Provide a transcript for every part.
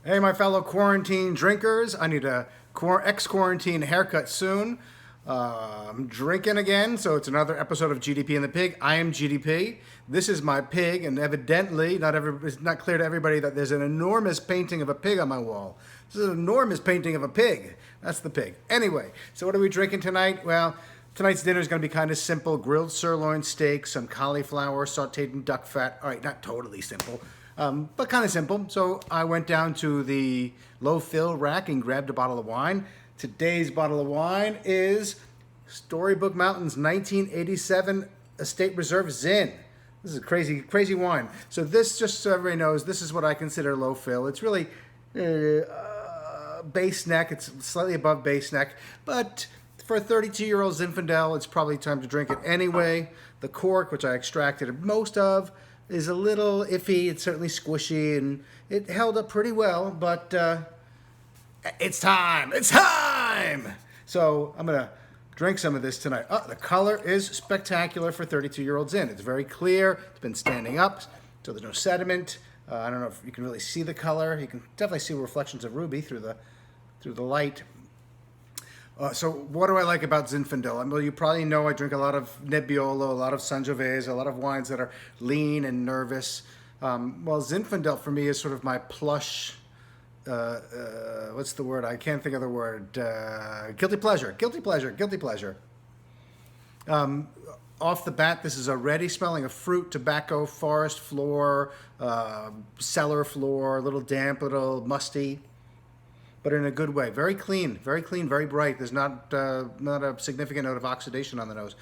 Hey, my fellow quarantine drinkers. I need a ex-quarantine haircut soon. I'm drinking again, so it's another episode of GDP and the Pig. I am GDP. This is my pig, and evidently, it's not clear to everybody that there's an enormous painting of a pig on my wall. This is an enormous painting of a pig. That's the pig. Anyway, so what are we drinking tonight? Well, tonight's dinner is going to be kind of simple: grilled sirloin steak, some cauliflower sautéed in duck fat. All right, not totally simple. But kind of simple. So I went down to the low fill rack and grabbed a bottle of wine. Today's bottle of wine is Storybook Mountains 1987 Estate Reserve Zin. This is a crazy, crazy wine. So this, just so everybody knows, this is what I consider low fill. It's really base neck. It's slightly above base neck. But for a 32-year-old Zinfandel, it's probably time to drink it anyway. The cork, which I extracted most of, is a little iffy. It's certainly squishy, and it held up pretty well, but it's time. It's time! So I'm going to drink some of this tonight. Oh, the color is spectacular for 32-year-olds in. It's very clear. It's been standing up, so there's no sediment. I don't know if you can really see the color. You can definitely see reflections of ruby through the light. So what do I like about Zinfandel? Well, you probably know I drink a lot of Nebbiolo, a lot of Sangiovese, a lot of wines that are lean and nervous. Well, Zinfandel for me is sort of my plush, what's the word? I can't think of the word. Guilty pleasure, guilty pleasure, guilty pleasure. Off the bat, this is already smelling of fruit, tobacco, forest floor, cellar floor, a little damp, a little musty, but in a good way. Very clean, very bright. There's not a significant note of oxidation on the nose.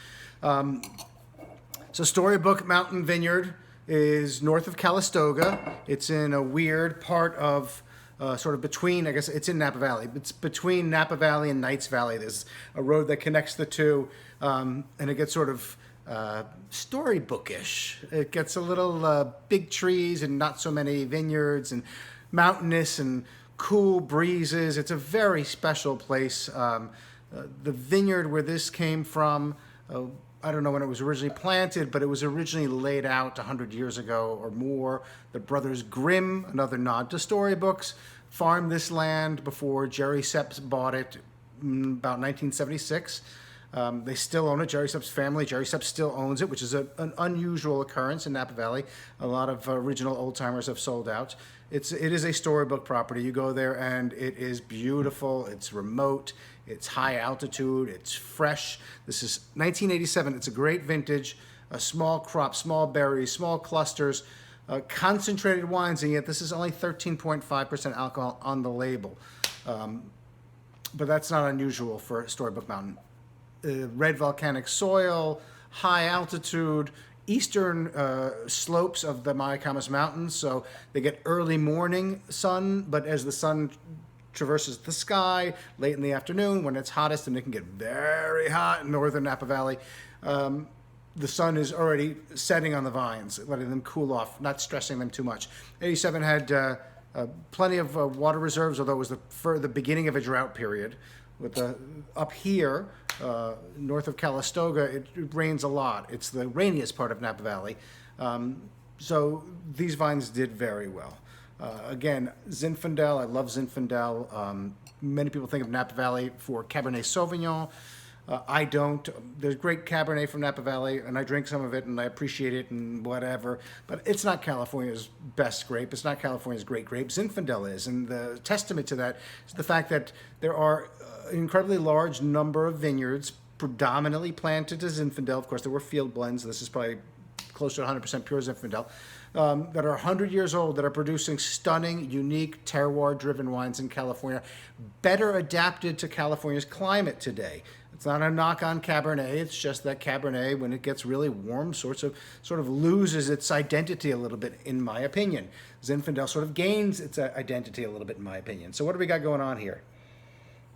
So Storybook Mountain Vineyard is north of Calistoga. It's in a weird part of sort of between, I guess it's in Napa Valley. It's between Napa Valley and Knights Valley. There's a road that connects the two, and it gets sort of storybookish. It gets a little big trees and not so many vineyards and mountainous and cool breezes. It's a very special place. The vineyard where this came from, I don't know when it was originally planted, but it was originally laid out 100 years ago or more. The brothers Grimm, another nod to storybooks, farmed this land before Jerry Seps bought it about 1976. They still own it. Jerry Seps' family, Jerry Seps still owns it, which is an unusual occurrence in Napa Valley. A lot of original old-timers have sold out. It is a storybook property. You go there and it is beautiful. It's remote. It's high altitude. It's fresh. This is 1987. It's a great vintage, a small crop, small berries, small clusters, concentrated wines, and yet this is only 13.5% alcohol on the label. But that's not unusual for Storybook Mountain. Red volcanic soil, high altitude, eastern slopes of the Mayacamas Mountains, so they get early morning sun, but as the sun traverses the sky late in the afternoon when it's hottest, and it can get very hot in northern Napa Valley, the sun is already setting on the vines, letting them cool off, not stressing them too much. 87 had plenty of water reserves, although it was the beginning of a drought period. Up here, north of Calistoga, it rains a lot. It's the rainiest part of Napa Valley. So these vines did very well. Again, Zinfandel, I love Zinfandel. Many people think of Napa Valley for Cabernet Sauvignon. I don't. There's great Cabernet from Napa Valley, and I drink some of it, and I appreciate it, and whatever. But it's not California's best grape. It's not California's great grape. Zinfandel is, and the testament to that is the fact that there are an incredibly large number of vineyards predominantly planted to Zinfandel. Of course, there were field blends. This is probably close to 100% pure Zinfandel, that are 100 years old, that are producing stunning, unique, terroir-driven wines in California, better adapted to California's climate today. It's not a knock on Cabernet. It's just that Cabernet, when it gets really warm, sort of loses its identity a little bit, in my opinion. Zinfandel sort of gains its identity a little bit, in my opinion. So what do we got going on here?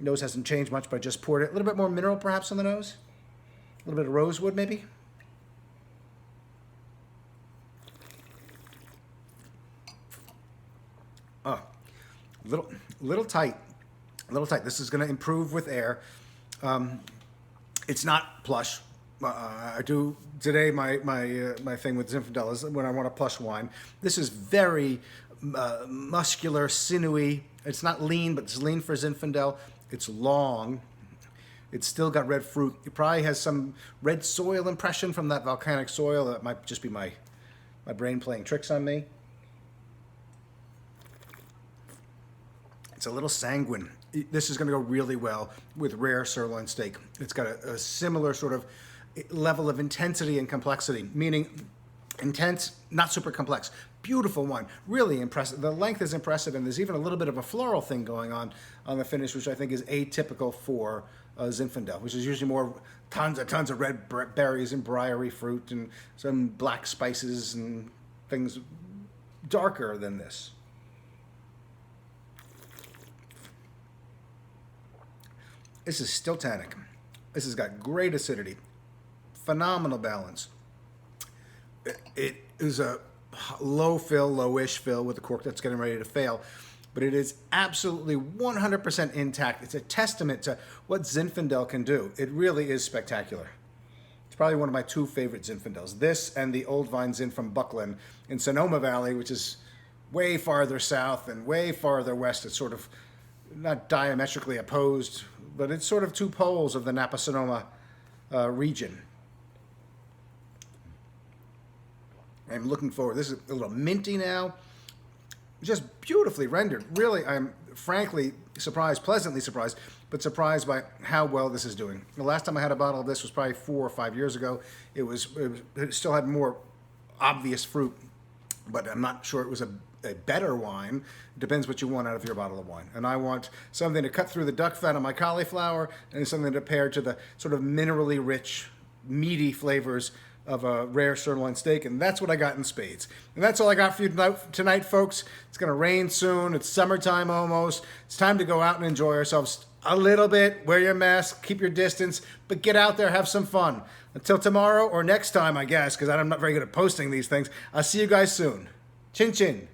Nose hasn't changed much, but I just poured it. A little bit more mineral, perhaps, on the nose. A little bit of rosewood, maybe. Oh, little tight. This is going to improve with air. It's not plush. I do today. My thing with Zinfandel is when I want a plush wine. This is very muscular, sinewy. It's not lean, but it's lean for Zinfandel. It's long. It's still got red fruit. It probably has some red soil impression from that volcanic soil. That might just be my brain playing tricks on me. It's a little sanguine. This is going to go really well with rare sirloin steak. It's got a similar sort of level of intensity and complexity, meaning intense, not super complex. Beautiful wine, really impressive. The length is impressive, and there's even a little bit of a floral thing going on the finish, which I think is atypical for Zinfandel, which is usually more tons of red berries and briery fruit and some black spices and things darker than this. This is still tannic. This has got great acidity, phenomenal balance. It is a low fill, lowish fill with the cork that's getting ready to fail, but it is absolutely 100% intact. It's a testament to what Zinfandel can do. It really is spectacular. It's probably one of my two favorite Zinfandels. This and the Old Vine Zin from Buckland in Sonoma Valley, which is way farther south and way farther west. It's sort of not diametrically opposed, but it's sort of two poles of the Napa-Sonoma region. I'm looking forward. This is a little minty now. Just beautifully rendered. Really, I'm frankly surprised, pleasantly surprised, but surprised by how well this is doing. The last time I had a bottle of this was probably 4 or 5 years ago. It still had more obvious fruit, but I'm not sure it was a better wine. It depends what you want out of your bottle of wine. And I want something to cut through the duck fat on my cauliflower and something to pair to the sort of minerally rich, meaty flavors of a rare sirloin steak, and that's what I got in spades. And that's all I got for you tonight, folks. It's going to rain soon. It's summertime almost. It's time to go out and enjoy ourselves a little bit. Wear your mask, keep your distance, but get out there, have some fun. Until tomorrow or next time, I guess, because I'm not very good at posting these things. I'll see you guys soon. Chin chin.